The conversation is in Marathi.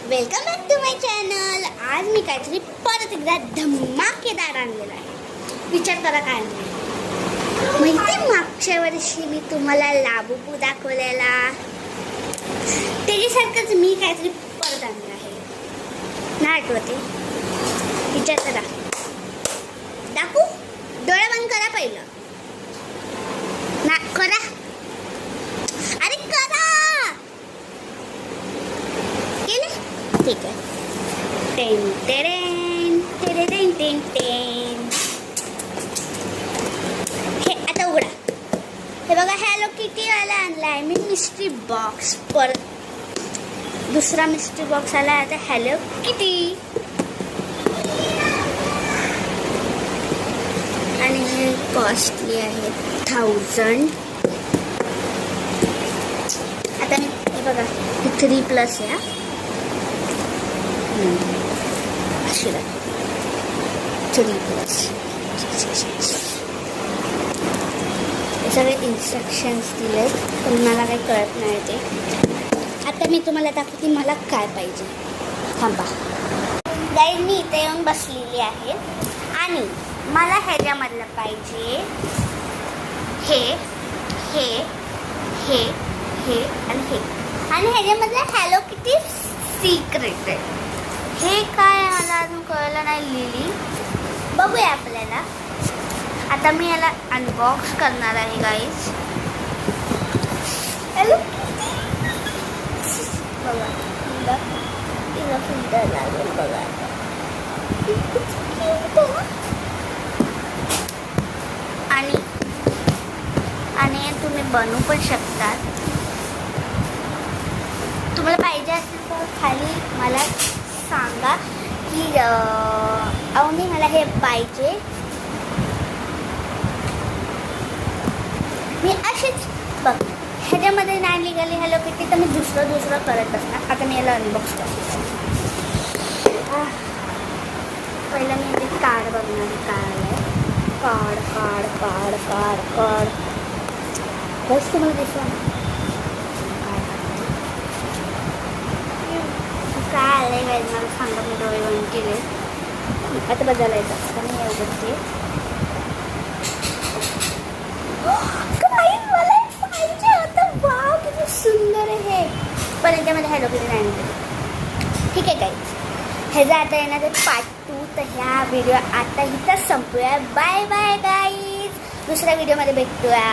Welcome back to my channel. आज मी काहीतरी परत एकदा धमाकेदार आणलेला आहे. विचार करा काय माहिती, मागच्या वर्षी मी तुम्हाला लाबूबू दाखवलेला त्याच्यासारखंच मी काहीतरी परत आणलं आहे. नाही आठवते, विचार करा. दाखवू? डोळे बंद करा पहिलं. ना करा, अरे करा. ठीक आहे. Ten terrain terrain ten ten. हे आता उघडा. हे बघा, हॅलो किटी वाला आणला आहे मी मिस्ट्री बॉक्स. परत दुसरा मिस्ट्री बॉक्स आला आहे आता हॅलो किटी. आणि हे कॉस्टली आहे 1000. आता मी हे बघा, 3+ या अशी 3+. हे सगळे इन्स्ट्रक्शन्स दिलेत पण मला काही कळत नाही ते. आता मी तुम्हाला दाखवते मला काय पाहिजे. थांबा गाईड, मी इथे येऊन बसलेली आहे आणि मला ह्याच्यामधलं पाहिजे हे हे हे हे आणि हे. आणि ह्याच्यामधलं हॅलो किटी सिक्रेट आहे. हे काय मला अजून कळलं नाही. लिली बघूया आपल्याला. आता मी याला अनबॉक्स करणार आहे गाईज. हॅलो बघा, तिला फिल्टर लागेल बघा. आणि तुम्ही बनवू पण शकतात. तुम्हाला पाहिजे असेल तर खाली मला सांगा की अवनी मला हे पाहिजे. मी अशीच बघ, ह्याच्यामध्ये नाही निघाली हॅलो किटी तर मी दुसरं करत असणार. आता मी याला अनबॉक्स करते. पहिलं मी ते कार्ड बघणार. कार्ड बस तुम्हाला दिसलं काय आलंय गाईज मला सांगा. मी डोळे बंद केले. आता बदलायला येतं. आता मी उघडते. मला पाहिजे होतं. वाव किती सुंदर आहे. पण याच्यामध्ये हॅलो किटी नाही निघाली. ठीक आहे गाईज, ह्याचा आता येणार आहे पार्ट 2. तर ह्या व्हिडिओ आता इथंच संपूया. Bye bye guys. दुसऱ्या व्हिडिओमध्ये भेटूया.